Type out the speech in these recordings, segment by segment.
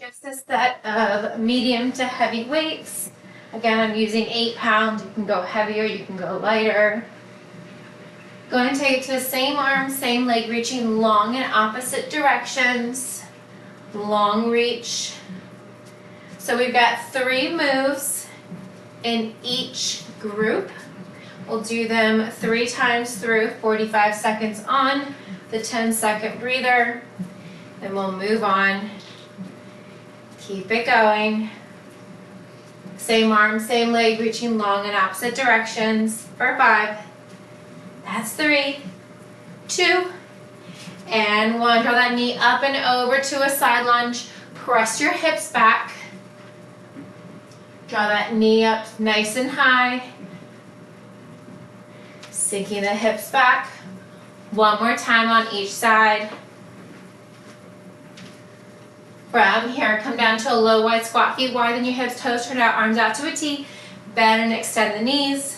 Just a set of medium to heavy weights. Again, I'm using 8 pounds. You can go heavier, you can go lighter. Going to take it to the same arm, same leg, reaching long in opposite directions. Long reach. So we've got 3 moves in each group. We'll do them 3 times through, 45 seconds on, the 10-second breather. Then we'll move on. Keep it going. Same arm, same leg, reaching long in opposite directions for 5. That's 3, 2, and 1. Draw that knee up and over to a side lunge. Press your hips back. Draw that knee up nice and high. Sinking the hips back. One more time on each side. From here, come down to a low wide squat, feet widen your hips, toes turn out, arms out to a T. Bend and extend the knees.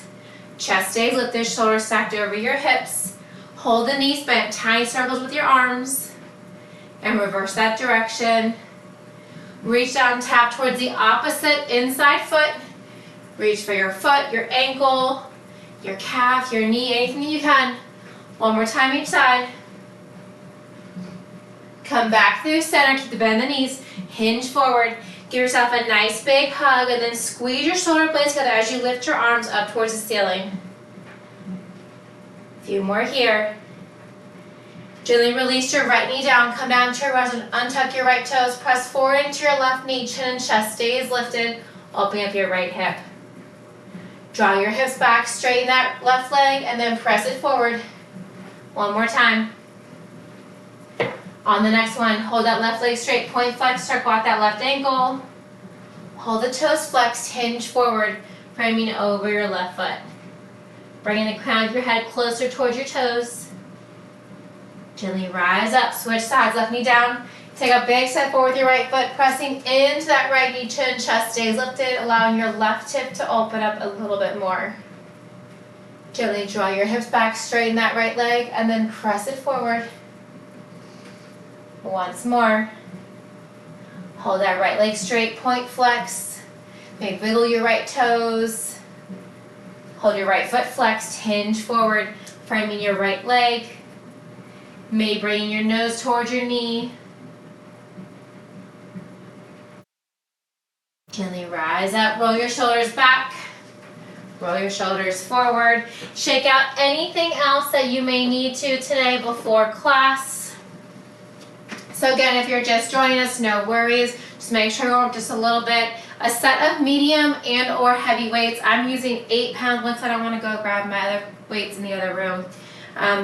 Chest stays lifted, shoulders stacked over your hips. Hold the knees bent, tiny circles with your arms. And reverse that direction. Reach down, tap towards the opposite inside foot. Reach for your foot, your ankle, your calf, your knee, anything you can. One more time each side. Come back through center, keep the bend in the knees, hinge forward. Give yourself a nice big hug and then squeeze your shoulder blades together as you lift your arms up towards the ceiling. A few more here. Gently release your right knee down, come down to your rest, untuck your right toes, press forward into your left knee, chin and chest stays lifted, opening up your right hip. Draw your hips back, straighten that left leg, and then press it forward. One more time. On the next one, hold that left leg straight, point flex, circle out that left ankle. Hold the toes flexed, hinge forward, framing over your left foot. Bringing the crown of your head closer towards your toes. Gently rise up, switch sides, left knee down. Take a big step forward with your right foot, pressing into that right knee, chin, chest stays lifted, allowing your left hip to open up a little bit more. Gently draw your hips back, straighten that right leg, and then press it forward. Once more. Hold that right leg straight, point flex. Maybe wiggle your right toes. Hold your right foot flexed, hinge forward, framing your right leg. Maybe bringing your nose towards your knee. Gently rise up, roll your shoulders back. Roll your shoulders forward. Shake out anything else that you may need to today before class. So again, if you're just joining us, no worries. Just make sure you're up just a little bit. A set of medium and or heavy weights. I'm using 8 pound weights. I don't want to go grab my other weights in the other room.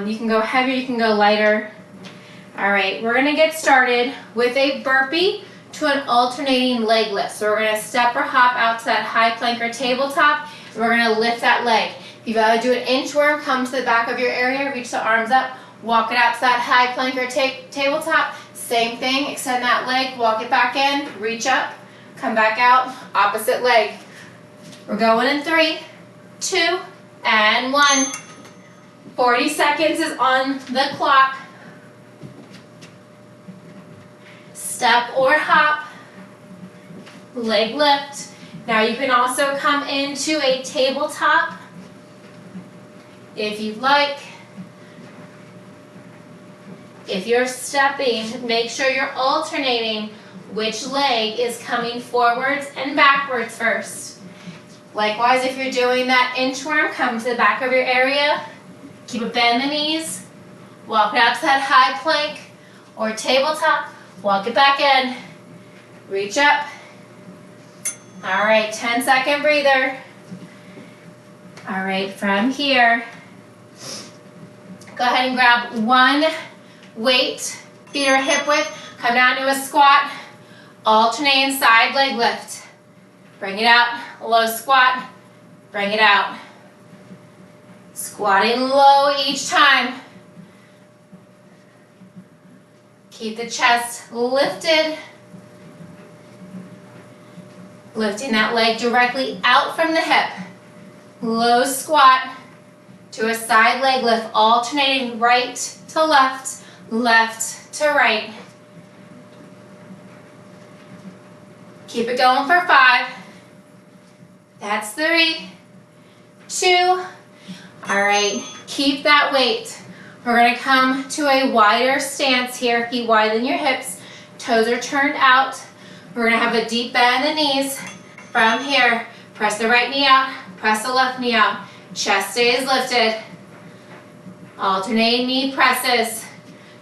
You can go heavier, you can go lighter. All right, we're gonna get started with a burpee to an alternating leg lift. So we're gonna step or hop out to that high plank or tabletop, and we're gonna lift that leg. If you've got to do an inchworm, come to the back of your area, reach the arms up, walk it out to that high plank or tabletop. Same thing, extend that leg, walk it back in, reach up, come back out, opposite leg. We're going in 3, 2, and 1. 40 seconds is on the clock. Step or hop, leg lift. Now you can also come into a tabletop if you'd like. If you're stepping, make sure you're alternating which leg is coming forwards and backwards first. Likewise, if you're doing that inchworm, come to the back of your area, keep a bend in the knees, walk it out to that high plank or tabletop, walk it back in, reach up. All right, 10-second breather. All right, from here, go ahead and grab one weight, feet are hip width, come down to a squat, alternating side leg lift. Bring it out, low squat, bring it out. Squatting low each time. Keep the chest lifted. Lifting that leg directly out from the hip. Low squat to a side leg lift, alternating right to left, left to right. Keep it going for 5. That's 3, 2. All right, keep that weight. We're gonna come to a wider stance here. Feet wide than your hips. Toes are turned out. We're gonna have a deep bend in the knees. From here, press the right knee out, press the left knee out. Chest stays lifted. Alternating knee presses.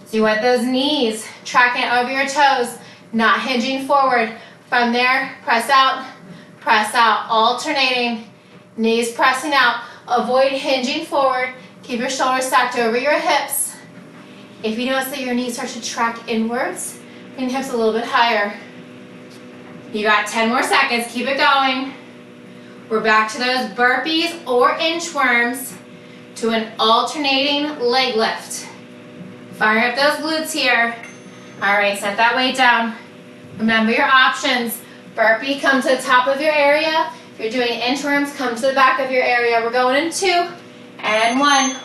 So you want those knees tracking over your toes, not hinging forward. From there, press out, alternating. Knees pressing out. Avoid hinging forward. Keep your shoulders stacked over your hips. If you notice that your knees start to track inwards, bring the hips a little bit higher. You got 10 more seconds. Keep it going. We're back to those burpees or inchworms to an alternating leg lift. Fire up those glutes here. All right, set that weight down. Remember your options. Burpee, come to the top of your area. If you're doing inchworms, come to the back of your area. We're going in 2 and 1.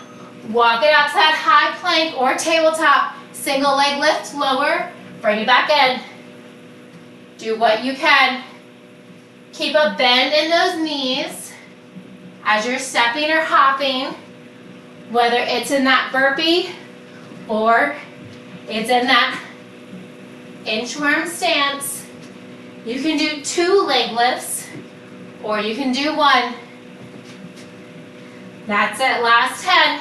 Walk it out to that high plank or tabletop. Single leg lift, lower, bring it back in. Do what you can. Keep a bend in those knees as you're stepping or hopping, whether it's in that burpee or it's in that inchworm stance. You can do 2 leg lifts or you can do 1. That's it, last 10.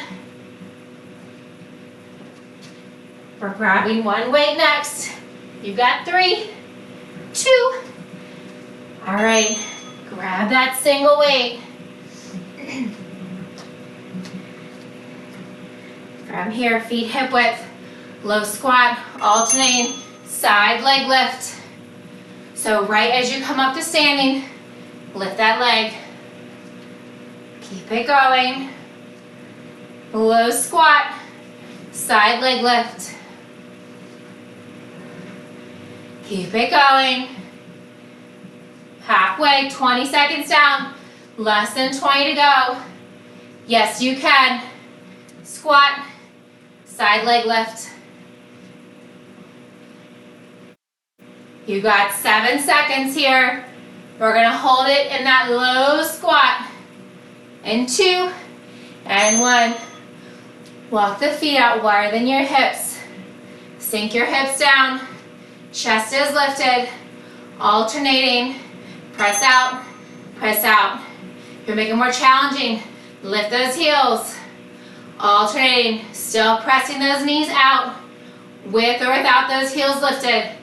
We're grabbing 1 weight next. You've got 3, 2. All right, grab that single weight. From here, feet hip width, low squat, alternating, side leg lift. So right as you come up to standing, lift that leg. Keep it going. Low squat, side leg lift. Keep it going. Halfway, 20 seconds down. Less than 20 to go. Yes, you can. Squat, side leg lift. You got 7 seconds here. We're gonna hold it in that low squat. In 2 and 1. Walk the feet out wider than your hips. Sink your hips down. Chest is lifted. Alternating. Press out, press out. You're making it more challenging. Lift those heels. Alternating, still pressing those knees out with or without those heels lifted.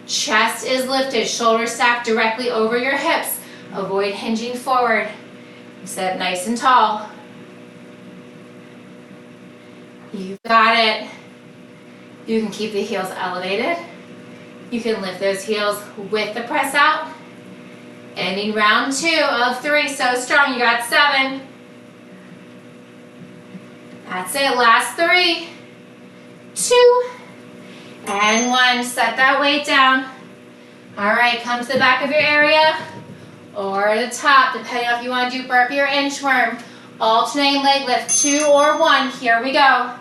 Chest is lifted, shoulders stacked directly over your hips. Avoid hinging forward. Sit nice and tall. You got it. You can keep the heels elevated. You can lift those heels with the press out. Ending round 2 of 3, so strong, you got 7. That's it, last 3, 2, and 1. Set that weight down. All right, come to the back of your area or the top, depending on if you want to do burpee or inchworm. Alternating leg lift, 2 or 1, here we go.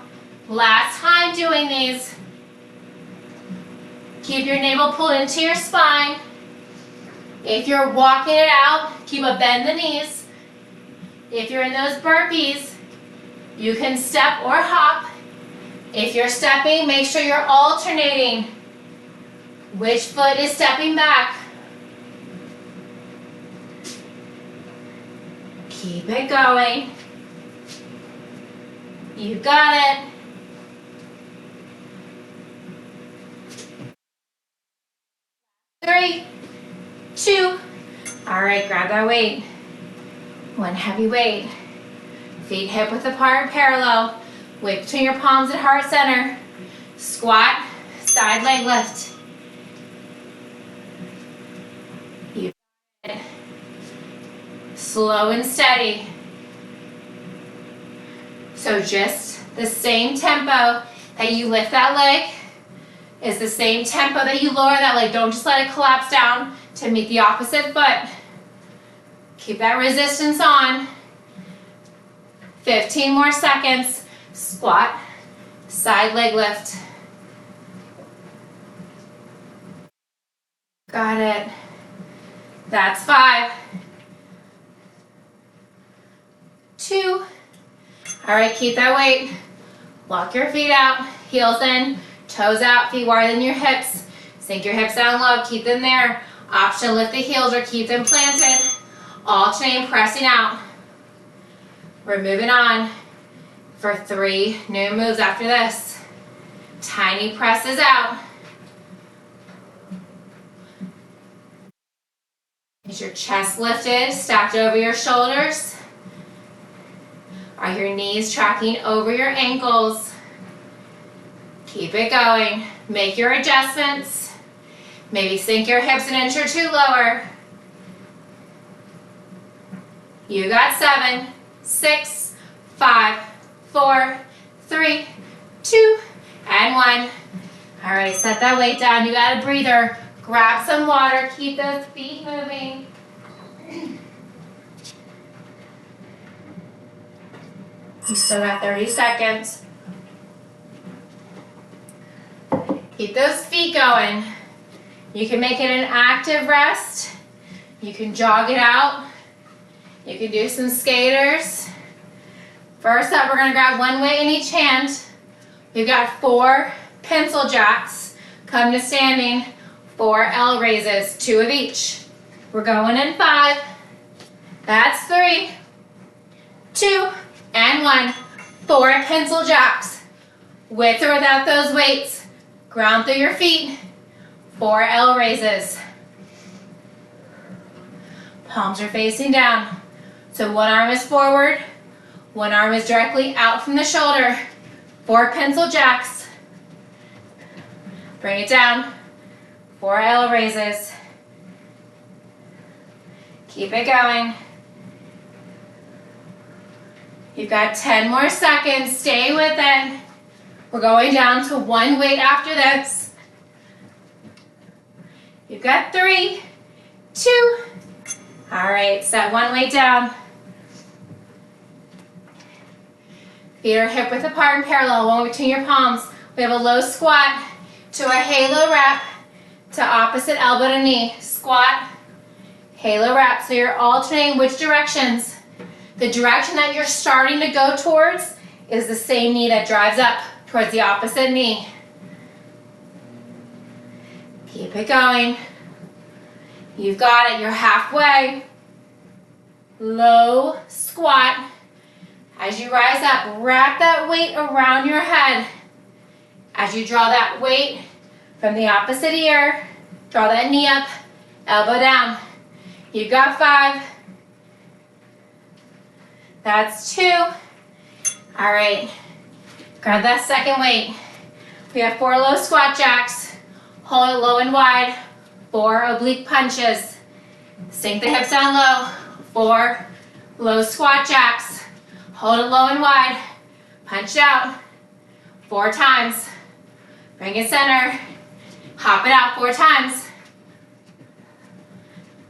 Last time doing these. Keep your navel pulled into your spine. If you're walking it out, keep a bend in the knees. If you're in those burpees, you can step or hop. If you're stepping, make sure you're alternating. Which foot is stepping back? Keep it going. You got it. Three, 2. All right, grab that weight. 1 heavy weight. Feet hip width apart, parallel. Weight between your palms at heart center. Squat, side leg lift. You got it. Slow and steady. So just the same tempo that you lift that leg is the same tempo that you lower that leg. Don't just let it collapse down to meet the opposite foot. Keep that resistance on. 15 more seconds. Squat, side leg lift. Got it. That's 5. 2. All right, keep that weight. Walk your feet out, heels in, toes out, feet wider than your hips. Sink your hips down low, keep them there. Option, lift the heels or keep them planted. Alternating, pressing out. We're moving on for 3 new moves after this. Tiny presses out. Is your chest lifted, stacked over your shoulders? Are your knees tracking over your ankles? Keep it going. Make your adjustments. Maybe sink your hips an inch or 2 lower. You got 7, 6, 5, 4, 3, 2, and 1. All right, set that weight down. You got a breather. Grab some water. Keep those feet moving. You still got 30 seconds. Keep those feet going. You can make it an active rest. You can jog it out. You can do some skaters. First up, we're going to grab one weight in each hand. We've got 4 pencil jacks. Come to standing. 4 L raises, 2 of each. We're going in 5. That's 3, 2, and 1. 4 pencil jacks. With or without those weights. Ground through your feet. 4 L raises. Palms are facing down. So one arm is forward. One arm is directly out from the shoulder. 4 pencil jacks. Bring it down. 4 L raises. Keep it going. You've got 10 more seconds. Stay with it. We're going down to 1 weight after this. You've got 3, 2. All right, set 1 weight down. Feet are hip width apart and parallel, one between your palms. We have a low squat to a halo rep to opposite elbow to knee. Squat, halo rep. So you're alternating which directions. The direction that you're starting to go towards is the same knee that drives up towards the opposite knee. Keep it going. You've got it. You're halfway. Low squat. As you rise up, wrap that weight around your head. As you draw that weight from the opposite ear, draw that knee up, elbow down. You've got 5. That's 2. All right, grab that second weight. We have 4 low squat jacks. Hold it low and wide. 4 oblique punches. Sink the hips down low. 4 low squat jacks. Hold it low and wide. Punch it out. 4 times. Bring it center. Hop it out 4 times.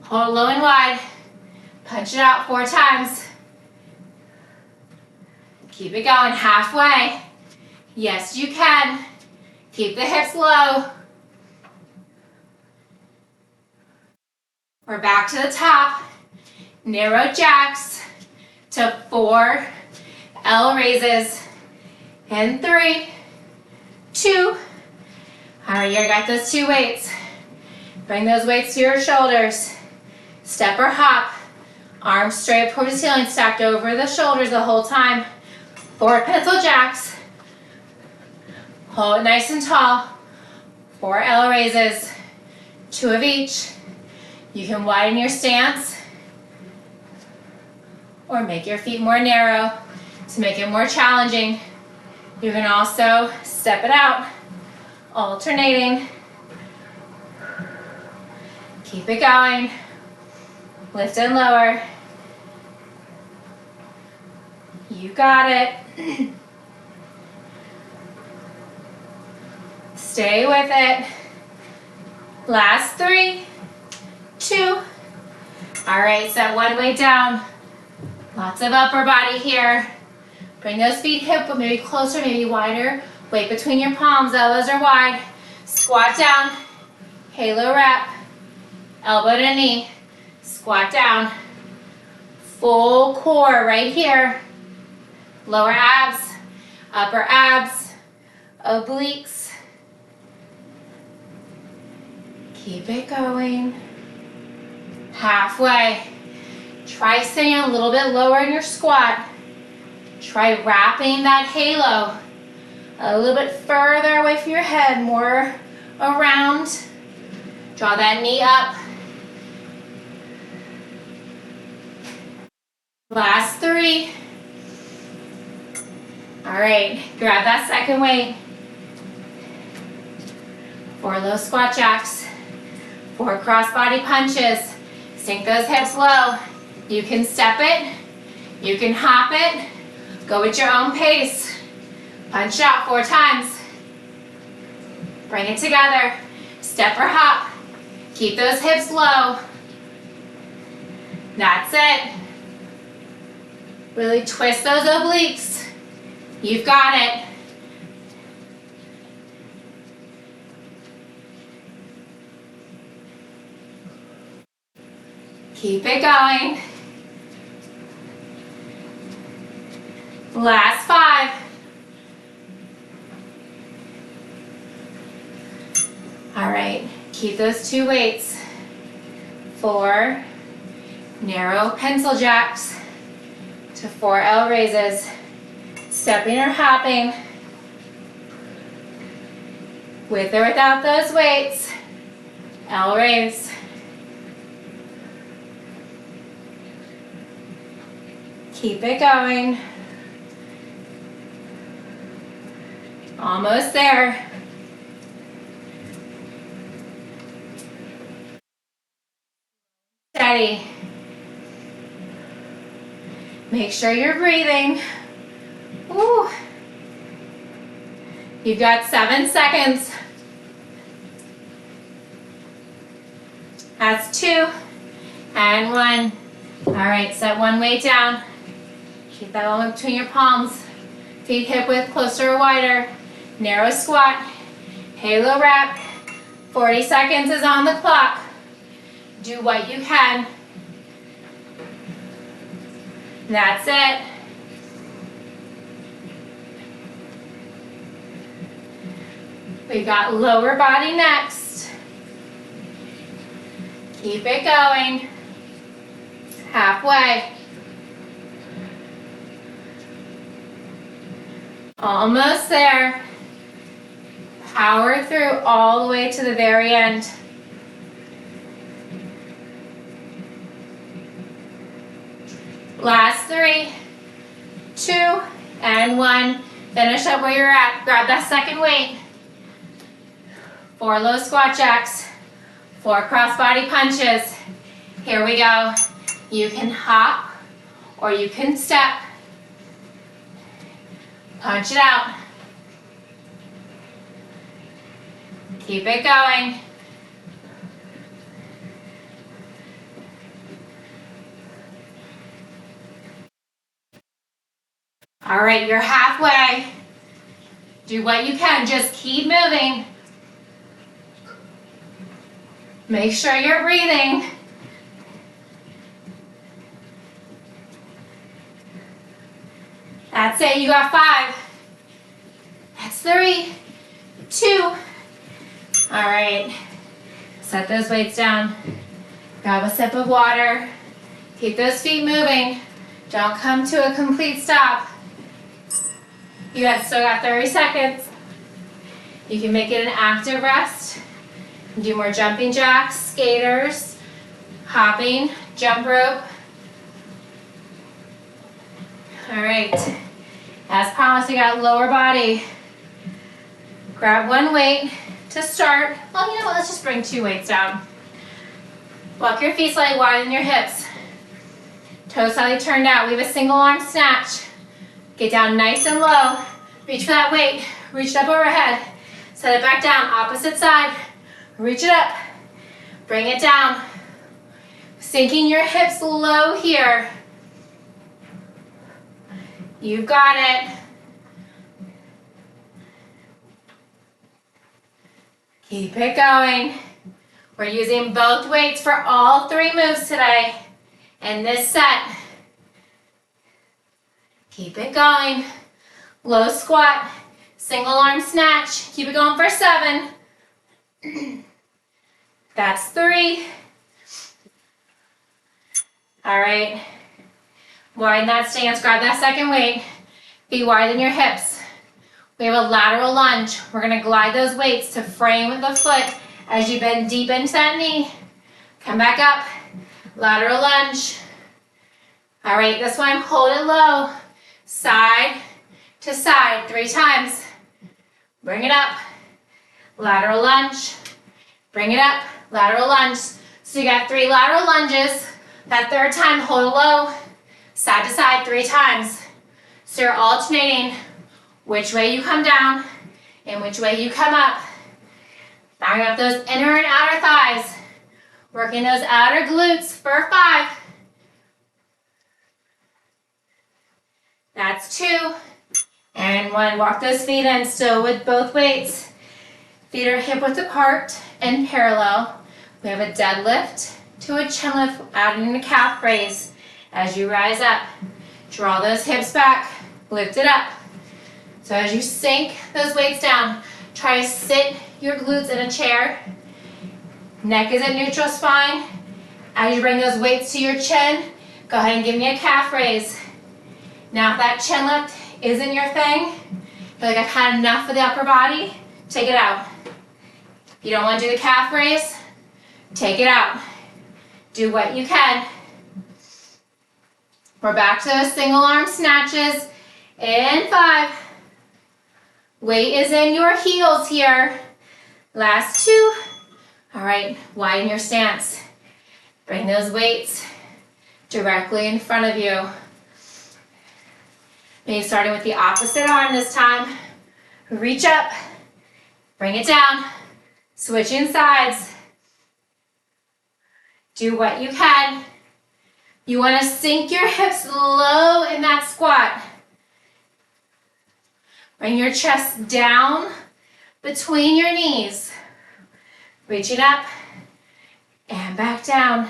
Hold it low and wide. Punch it out 4 times. Keep it going halfway. Yes, you can. Keep the hips low. We're back to the top. Narrow jacks to 4 L raises. And 3, 2. All right, you got those 2 weights. Bring those weights to your shoulders. Step or hop. Arms straight up towards the ceiling, stacked over the shoulders the whole time. 4 pencil jacks. Hold it nice and tall. 4 L raises. 2 of each. You can widen your stance or make your feet more narrow to make it more challenging. You can also step it out, alternating. Keep it going. Lift and lower. You got it. Stay with it. Last 3, 2. All right, set 1 weight down. Lots of upper body here. Bring those feet hip, but maybe closer, maybe wider. Weight between your palms, elbows are wide. Squat down, halo wrap, elbow to knee. Squat down. Full core right here. Lower abs, upper abs, obliques. Keep it going. Halfway. Try staying a little bit lower in your squat. Try wrapping that halo a little bit further away from your head, more around. Draw that knee up. Last 3. All right, grab that second weight. 4 low squat jacks. 4 crossbody punches. Sink those hips low. You can step it. You can hop it. Go at your own pace. Punch it out 4 times. Bring it together. Step or hop. Keep those hips low. That's it. Really twist those obliques. You've got it. Keep it going. Last 5. All right, keep those 2 weights. 4 narrow pencil jacks to 4 L raises. Stepping or hopping. With or without those weights. L raise. Keep it going. Almost there. Steady. Make sure you're breathing. Woo. You've got 7 seconds. That's 2 and 1. All right, set one weight down. Keep that one between your palms. Feet hip width closer or wider. Narrow squat. Halo wrap. 40 seconds is on the clock. Do what you can. That's it. We've got lower body next. Keep it going. Halfway. Almost there. Power through all the way to the very end. Last 3, 2, and 1. Finish up where you're at. Grab that second weight. 4 low squat jacks. 4 crossbody punches. Here we go. You can hop or you can step. Punch it out. Keep it going. All right, you're halfway. Do what you can, just keep moving. Make sure you're breathing. That's it, you got 5. That's 3, 2. All right, set those weights down. Grab a sip of water. Keep those feet moving. Don't come to a complete stop. You guys still got 30 seconds. You can make it an active rest. Do more jumping jacks, skaters, hopping, jump rope. All right, as promised, we got lower body. Grab one weight to start. Well, you know what, let's just bring 2 weights down. Walk your feet slightly wider than your hips. Toes slightly turned out. We have a single arm snatch. Get down nice and low. Reach for that weight. Reach it up overhead. Set it back down, opposite side. Reach it up. Bring it down. Sinking your hips low here. You've got it. Keep it going. We're using both weights for all 3 moves today in this set. Keep it going. Low squat, single arm snatch. Keep it going for 7. That's 3. All right. Widen that stance, grab that second weight. Feet widen your hips. We have a lateral lunge. We're gonna glide those weights to frame the foot as you bend deep into that knee. Come back up, lateral lunge. All right, this one, hold it low. Side to side, 3 times. Bring it up, lateral lunge. Bring it up, lateral lunge. So you got 3 lateral lunges. That third time, hold it low, side to side, 3 times. So you're alternating which way you come down and which way you come up. Bring up those inner and outer thighs. Working those outer glutes for 5. That's 2. And 1. Walk those feet in still with both weights. Feet are hip width apart and parallel. We have a deadlift to a chin lift, adding a calf raise. As you rise up, draw those hips back, lift it up. So as you sink those weights down, try to sit your glutes in a chair. Neck is at neutral spine. As you bring those weights to your chin, go ahead and give me a calf raise. Now if that chin lift isn't your thing, feel like I've had enough of the upper body, take it out. If you don't want to do the calf raise, take it out. Do what you can. We're back to those single arm snatches in 5. Weight is in your heels here. Last 2. All right, widen your stance. Bring those weights directly in front of you. Maybe starting with the opposite arm this time. Reach up, bring it down, switching sides. Do what you can. You want to sink your hips low in that squat. Bring your chest down between your knees. Reaching up and back down.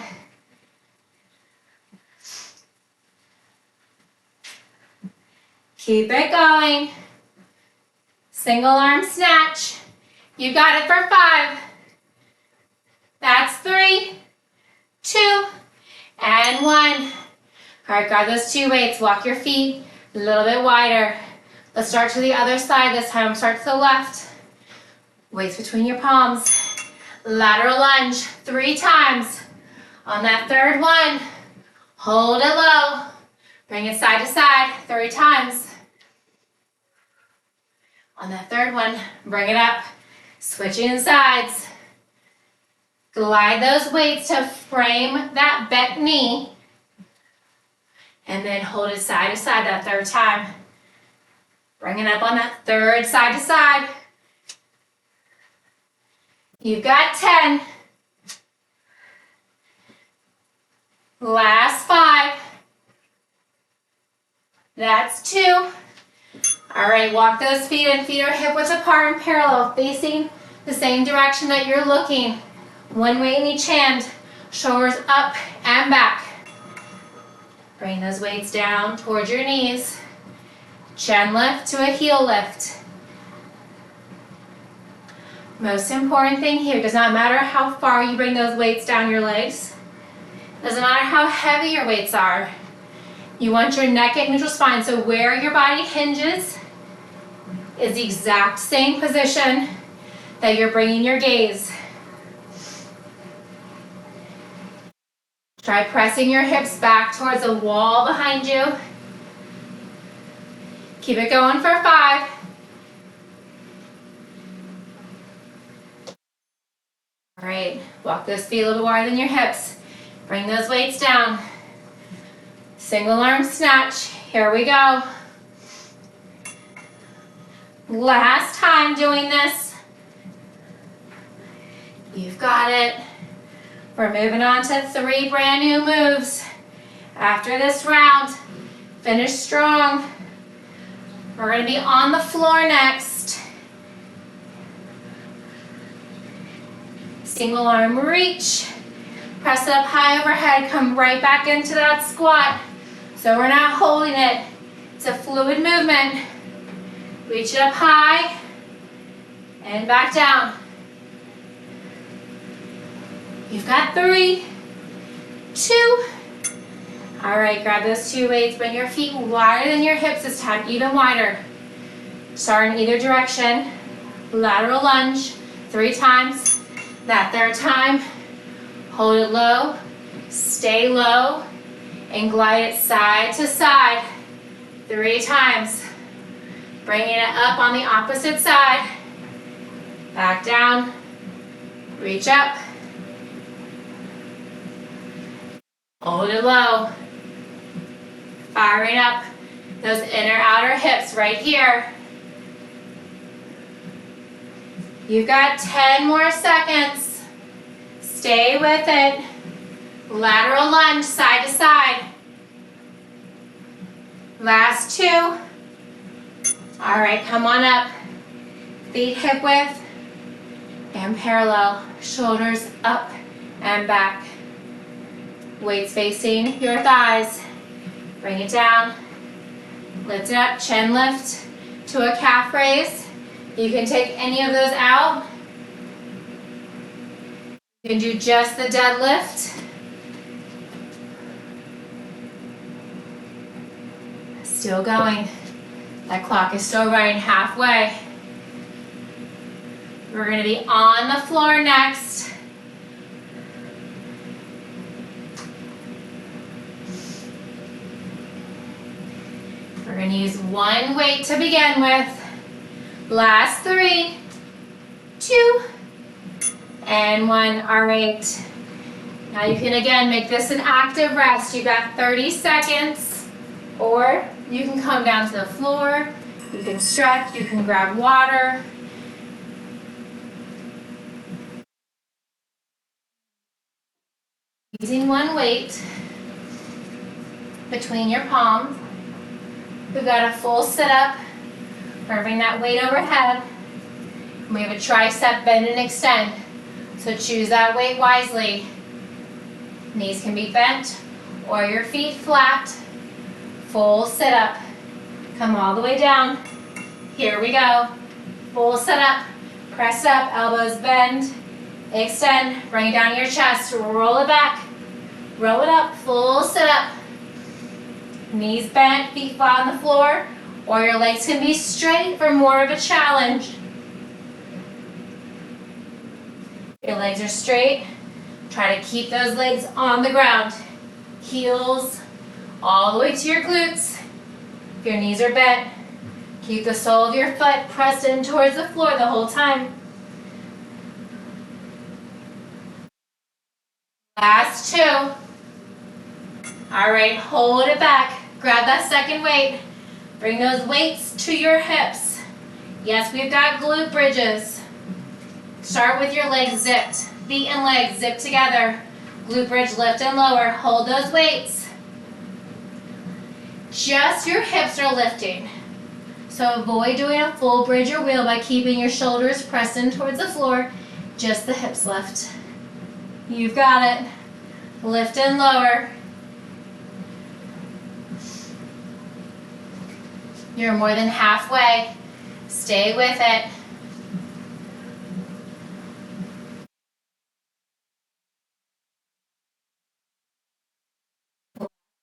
Keep it going. Single arm snatch. You got it for 5. That's 3, 2, and 1. All right, grab those 2 weights. Walk your feet a little bit wider. Let's start to the other side this time. Start to the left. Weights between your palms. Lateral lunge 3 times. On that third one, hold it low. Bring it side to side 3 times. On that third one, bring it up. Switching sides. Glide those weights to frame that bent knee. And then hold it side to side that third time. Bring it up on that third side to side. You've got 10. Last 5. That's 2. All right, walk those feet in. Feet are hip width apart and parallel, facing the same direction that you're looking. One weight in each hand. Shoulders up and back. Bring those weights down towards your knees. Chin lift to a heel lift. Most important thing here, does not matter how far you bring those weights down your legs. Doesn't matter how heavy your weights are. You want your neck at neutral spine, so where your body hinges is the exact same position that you're bringing your gaze. Try pressing your hips back towards the wall behind you. Keep it going for 5. All right, walk those feet a little wider than your hips. Bring those weights down. Single arm snatch. Here we go. Last time doing this. You've got it. We're moving on to 3 brand new moves. After this round, finish strong. We're going to be on the floor next. Single arm reach. Press it up high overhead, come right back into that squat. So we're not holding it. It's a fluid movement. Reach it up high and back down. You've got 3, 2. All right, grab those 2 weights. Bring your feet wider than your hips this time, even wider. Start in either direction. Lateral lunge, 3 times. That 3rd time, hold it low, stay low, and glide it side to side 3 times. Bringing it up on the opposite side. Back down, reach up, hold it low. Firing up those inner outer hips right here. You've got 10 more seconds. Stay with it. Lateral lunge, side to side. Last 2. All right, come on up. Feet hip width and parallel. Shoulders up and back. Weights facing your thighs. Bring it down. Lift it up, chin lift to a calf raise. You can take any of those out. You can do just the deadlift. Still going. That clock is still running halfway. We're going to be on the floor next. We're going to use 1 weight to begin with. Last 3, 2, and 1. All right. Now you can again make this an active rest. You got 30 seconds, or you can come down to the floor. You can stretch. You can grab water. Using 1 weight between your palms. We've got a full sit-up. Bring that weight overhead. We have a tricep bend and extend. So choose that weight wisely. Knees can be bent or your feet flat. Full sit up. Come all the way down. Here we go. Full sit up. Press up, elbows bend. Extend, bring it down to your chest. Roll it back. Roll it up, full sit up. Knees bent, feet flat on the floor. Or your legs can be straight for more of a challenge. Your legs are straight. Try to keep those legs on the ground. Heels all the way to your glutes. If your knees are bent, keep the sole of your foot pressed in towards the floor the whole time. Last 2. All right, hold it back. Grab that second weight. Bring those weights to your hips. Yes, we've got glute bridges. Start with your legs zipped. Feet and legs zipped together. Glute bridge, lift and lower. Hold those weights. Just your hips are lifting. So avoid doing a full bridge or wheel by keeping your shoulders pressed in towards the floor. Just the hips lift. You've got it. Lift and lower. You're more than halfway. Stay with it.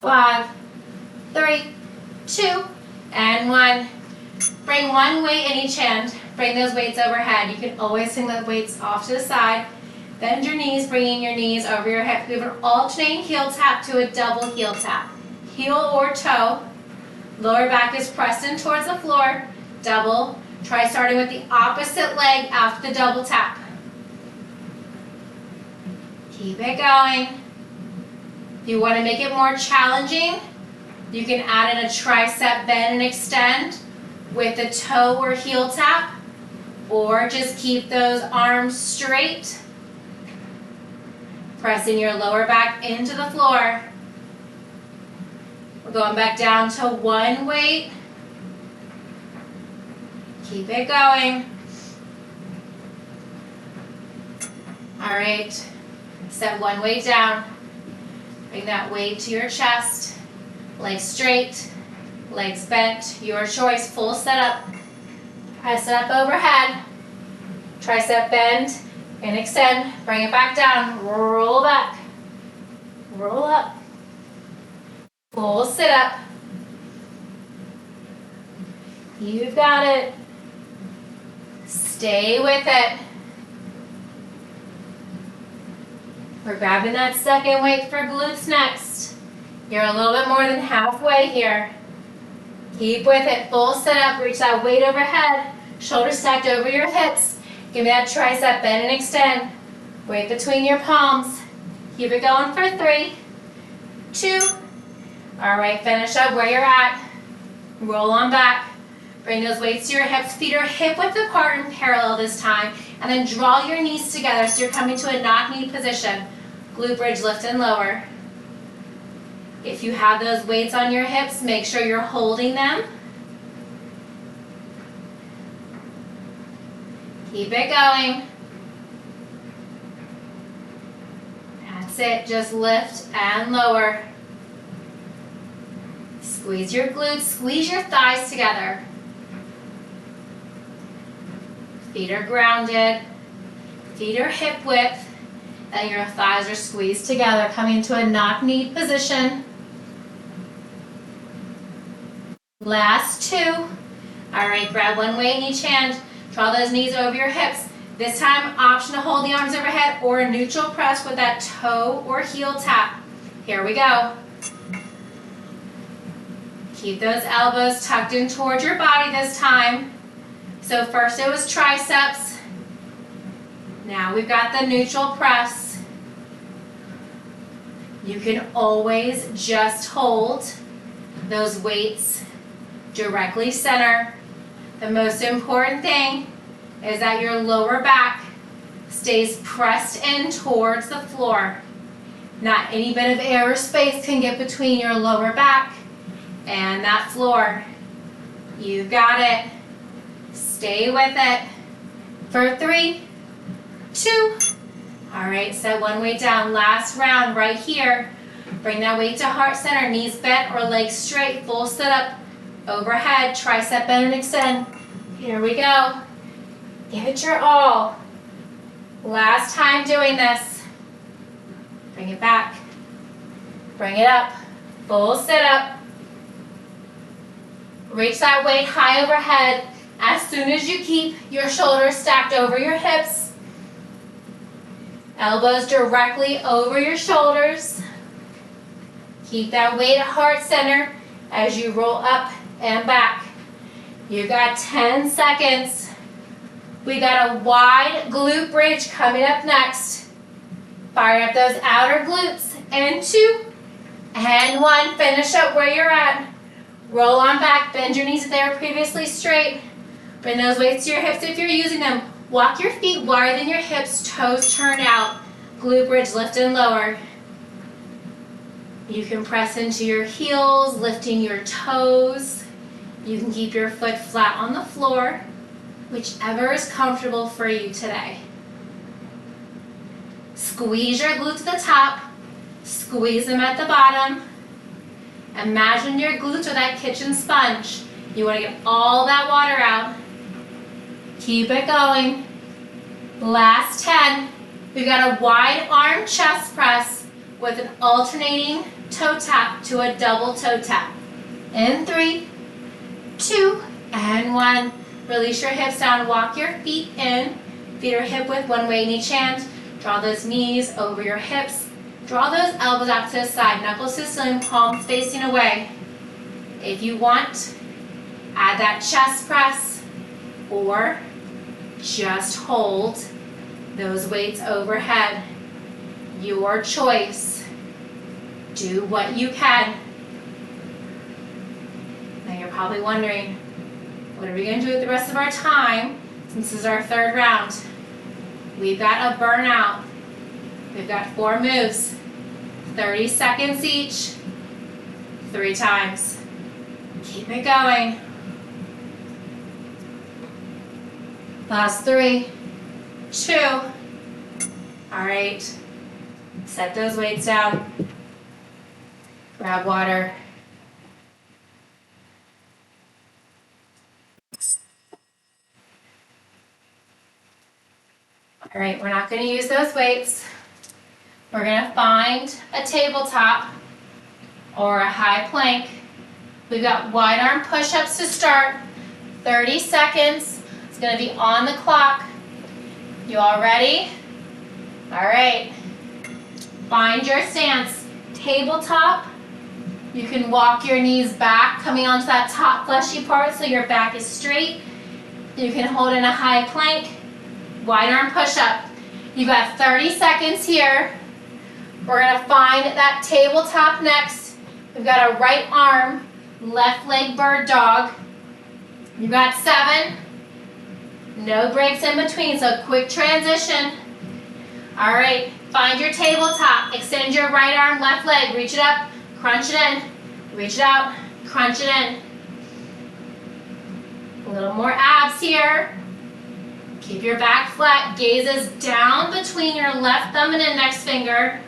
5, 3, 2, and 1. Bring 1 weight in each hand. Bring those weights overhead. You can always swing the weights off to the side. Bend your knees, bringing your knees over your hip. We have an alternating heel tap to a double heel tap. Heel or toe. Lower back is pressed in towards the floor. Double. Try starting with the opposite leg after the double tap. Keep it going. If you want to make it more challenging, you can add in a tricep bend and extend with a toe or heel tap, or just keep those arms straight. Pressing your lower back into the floor. We're going back down to 1 weight. Keep it going. All right, set one weight down. Bring that weight to your chest. Legs straight, legs bent, your choice. Full set up. Press it up overhead. Tricep bend and extend. Bring it back down. Roll back. Roll up. Full sit up. You've got it. Stay with it. We're grabbing that second weight for glutes next. You're a little bit more than halfway here. Keep with it. Full sit up. Reach that weight overhead. Shoulders stacked over your hips. Give me that tricep bend and extend. Weight between your palms. Keep it going for 3, 2. All right, finish up where you're at. Roll on back. Bring those weights to your hips. Feet are hip width apart and parallel this time. And then draw your knees together so you're coming to a knock-knee position. Glute bridge, lift and lower. If you have those weights on your hips, make sure you're holding them. Keep it going. That's it. Just lift and lower. Squeeze your glutes, squeeze your thighs together. Feet are grounded. Feet are hip width. And your thighs are squeezed together, coming to a knock-knee position. Last 2. All right, grab one weight in each hand. Draw those knees over your hips. This time, option to hold the arms overhead or a neutral press with that toe or heel tap. Here we go. Keep those elbows tucked in towards your body this time. So first it was triceps. Now we've got the neutral press. You can always just hold those weights directly center. The most important thing is that your lower back stays pressed in towards the floor. Not any bit of air or space can get between your lower back and that floor. You've got it. Stay with it for 3, 2. All right, set one weight down. Last round right here. Bring that weight to heart center, knees bent or legs straight. Full sit up, overhead, tricep bend and extend. Here we go. Give it your all. Last time doing this. Bring it back. Bring it up. Full sit up. Reach that weight high overhead. As soon as you keep your shoulders stacked over your hips, elbows directly over your shoulders. Keep that weight at heart center as you roll up and back. You got 10 seconds. We got a wide glute bridge coming up next. Fire up those outer glutes. And 2, and 1. Finish up where you're at. Roll on back. Bend your knees if they were previously straight. Bring those weights to your hips if you're using them. Walk your feet wider than your hips, toes turned out. Glute bridge, lift and lower. You can press into your heels, lifting your toes. You can keep your foot flat on the floor, whichever is comfortable for you today. Squeeze your glutes to the top, squeeze them at the bottom. Imagine your glutes are that kitchen sponge. You want to get all that water out. Keep it going. Last 10. We've got a wide arm chest press with an alternating toe tap to a double toe tap. In 3, 2, and 1. Release your hips down, walk your feet in. Feet are hip width, one way in each hand. Draw those knees over your hips. Draw those elbows out to the side, knuckles to the ceiling, palms facing away. If you want, add that chest press or just hold those weights overhead. Your choice. Do what you can. Now you're probably wondering, what are we going to do with the rest of our time since this is our 3rd round? We've got a burnout. We've got 4 moves, 30 seconds each, 3 times. Keep it going. Last 3, 2, All right, set those weights down. Grab water. All right, we're not going to use those weights. We're going to find a tabletop or a high plank. We've got wide arm push-ups to start. 30 seconds. It's going to be on the clock. You all ready? All right. Find your stance. Tabletop. You can walk your knees back, coming onto that top fleshy part so your back is straight. You can hold in a high plank. Wide arm push-up. You've got 30 seconds here. We're going to find that tabletop next. We've got a right arm, left leg bird dog. You've got 7. No breaks in between, so quick transition. All right, find your tabletop. Extend your right arm, left leg. Reach it up, crunch it in. Reach it out, crunch it in. A little more abs here. Keep your back flat. Gazes down between your left thumb and index finger.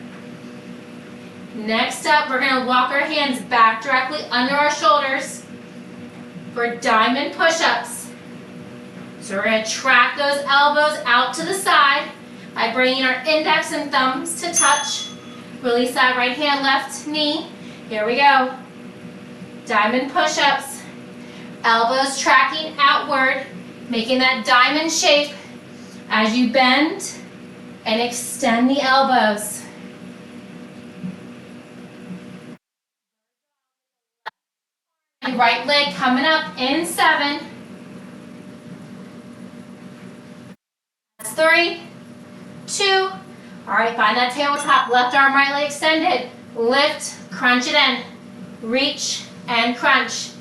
Next up, we're going to walk our hands back directly under our shoulders for diamond push-ups. So we're going to track those elbows out to the side by bringing our index and thumbs to touch. Release that right hand, left knee. Here we go. Diamond push-ups. Elbows tracking outward, making that diamond shape as you bend and extend the elbows. Right leg coming up in 7. That's 3, 2. All right, find that tabletop. Left arm, right leg extended. Lift, crunch it in. Reach and crunch.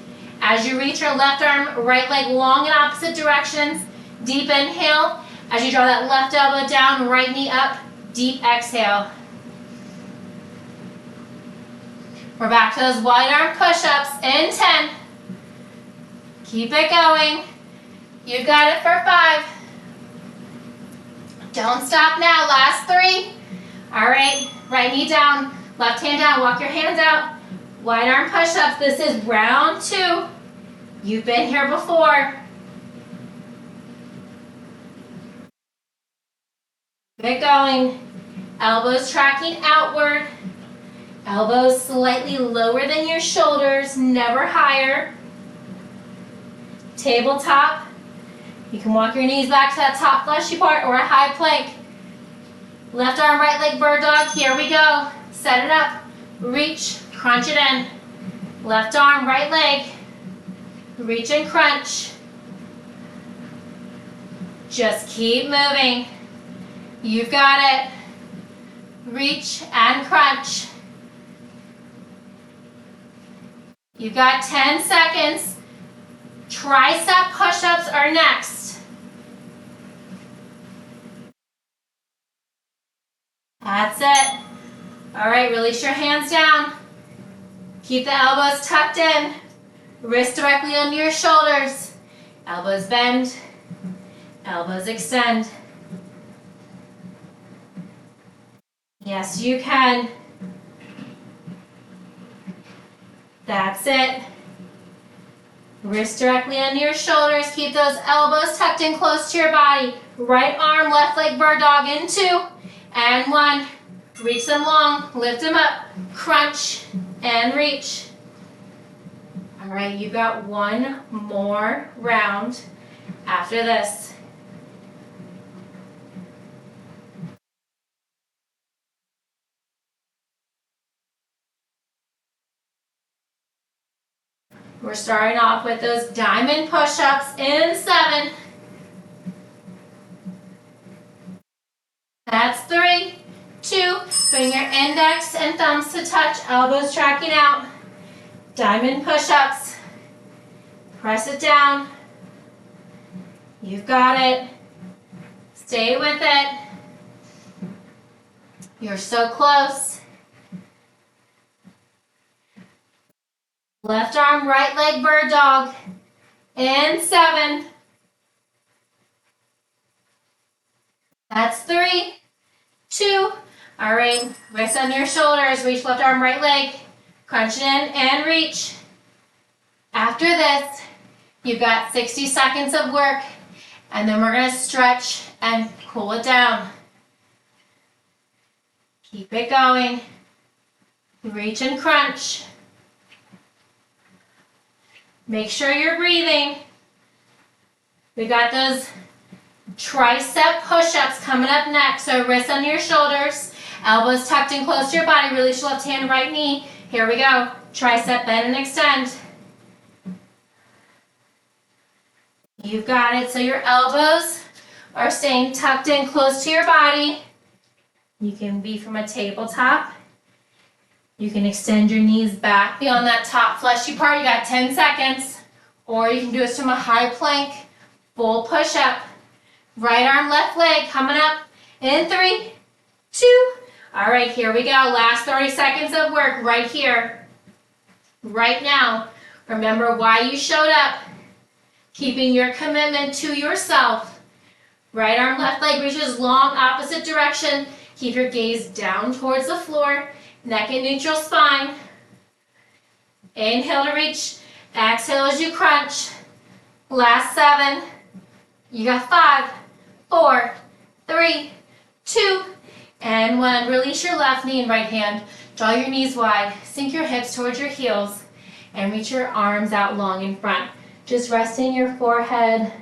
As you reach your left arm, right leg long in opposite directions. Deep inhale. As you draw that left elbow down, right knee up. Deep exhale. We're back to those wide arm push-ups in 10. Keep it going. You've got it for 5. Don't stop now. Last 3. All right, right knee down, left hand down. Walk your hands out. Wide arm push-ups. This is round 2. You've been here before. Keep it going. Elbows tracking outward. Elbows slightly lower than your shoulders, never higher. Tabletop. You can walk your knees back to that top fleshy part or a high plank. Left arm, right leg bird dog. Here we go. Set it up. Reach, crunch it in. Left arm, right leg. Reach and crunch. Just keep moving. You've got it. Reach and crunch. You've got 10 seconds. Tricep push-ups are next. That's it. All right, release your hands down. Keep the elbows tucked in. Wrists directly under your shoulders. Elbows bend. Elbows extend. Yes, you can. That's it. Wrists directly under your shoulders. Keep those elbows tucked in close to your body. Right arm, left leg bird dog in 2 and 1. Reach them long, lift them up, crunch and reach. All right, you've got 1 more round after this. We're starting off with those diamond push-ups in 7. That's 3, 2. Bring your index and thumbs to touch, elbows tracking out. Diamond push-ups. Press it down. You've got it. Stay with it. You're so close. Left arm, right leg bird dog. In 7. That's 3, 2. All right, wrists on your shoulders, reach left arm, right leg. Crunch it in and reach. After this, you've got 60 seconds of work, and then we're gonna stretch and cool it down. Keep it going. Reach and crunch. Make sure you're breathing. We got those tricep push-ups coming up next. So wrists under your shoulders, elbows tucked in close to your body. Release your left hand, right knee. Here we go. Tricep bend and extend. You've got it. So your elbows are staying tucked in close to your body. You can be from a tabletop. You can extend your knees back beyond that top fleshy part. You got 10 seconds. Or you can do this from a high plank, full push-up. Right arm, left leg coming up in 3, 2. All right, here we go. Last 30 seconds of work right here, right now. Remember why you showed up. Keeping your commitment to yourself. Right arm, left leg reaches long opposite direction. Keep your gaze down towards the floor. Neck in neutral spine. Inhale to reach. Exhale as you crunch. Last 7. You got 5, 4, 3, 2, and 1. Release your left knee and right hand. Draw your knees wide. Sink your hips towards your heels. And reach your arms out long in front. Just resting your forehead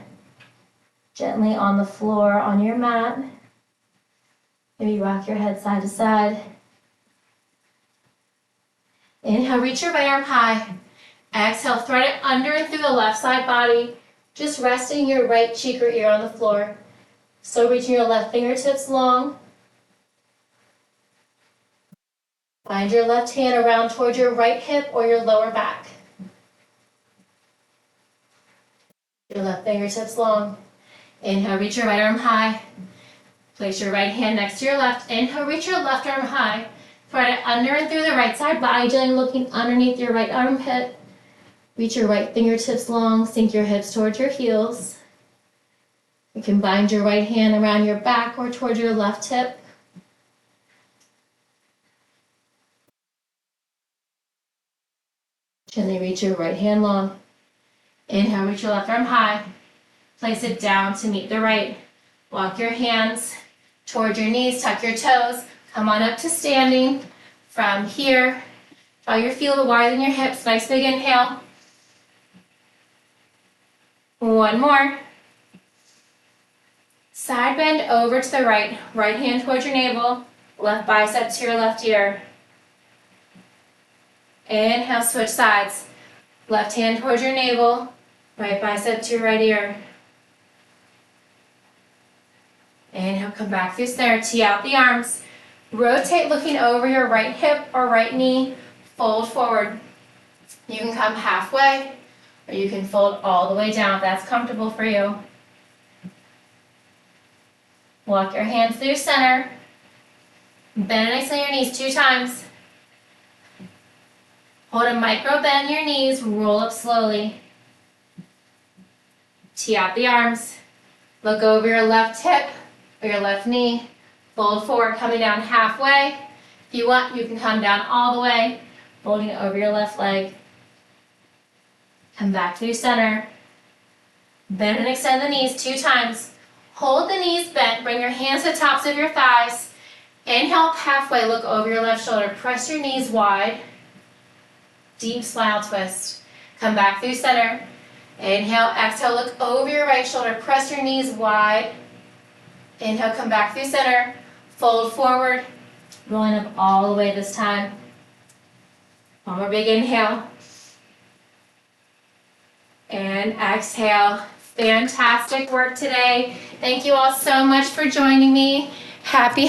gently on the floor on your mat. Maybe rock your head side to side. Inhale, reach your right arm high. Exhale, thread it under and through the left side body. Just resting your right cheek or ear on the floor. So reaching your left fingertips long. Find your left hand around towards your right hip or your lower back. Your left fingertips long. Inhale, reach your right arm high. Place your right hand next to your left. Inhale, reach your left arm high. Thread it under and through the right side body, gently looking underneath your right armpit. Reach your right fingertips long. Sink your hips towards your heels. You can bind your right hand around your back or towards your left hip. Gently reach your right hand long. Inhale, reach your left arm high. Place it down to meet the right. Walk your hands towards your knees, tuck your toes. Come on up to standing. From here, draw your feet a little wider than your hips. Nice big inhale. One more. Side bend over to the right. Right hand towards your navel. Left bicep to your left ear. Inhale, switch sides. Left hand towards your navel. Right bicep to your right ear. Inhale, come back through center. Tee out the arms. Rotate looking over your right hip or right knee. Fold forward. You can come halfway or you can fold all the way down if that's comfortable for you. Walk your hands through center. Bend and extend your knees 2 times. Hold a micro bend in your knees. Roll up slowly. Tee out the arms. Look over your left hip or your left knee. Fold forward, coming down halfway. If you want, you can come down all the way, folding over your left leg. Come back through center. Bend and extend the knees 2 times. Hold the knees bent. Bring your hands to the tops of your thighs. Inhale, halfway, look over your left shoulder. Press your knees wide. Deep smile twist. Come back through center. Inhale, exhale, look over your right shoulder. Press your knees wide. Inhale, come back through center. Fold forward. Rolling up all the way this time. One more big inhale. And exhale. Fantastic work today. Thank you all so much for joining me. Happy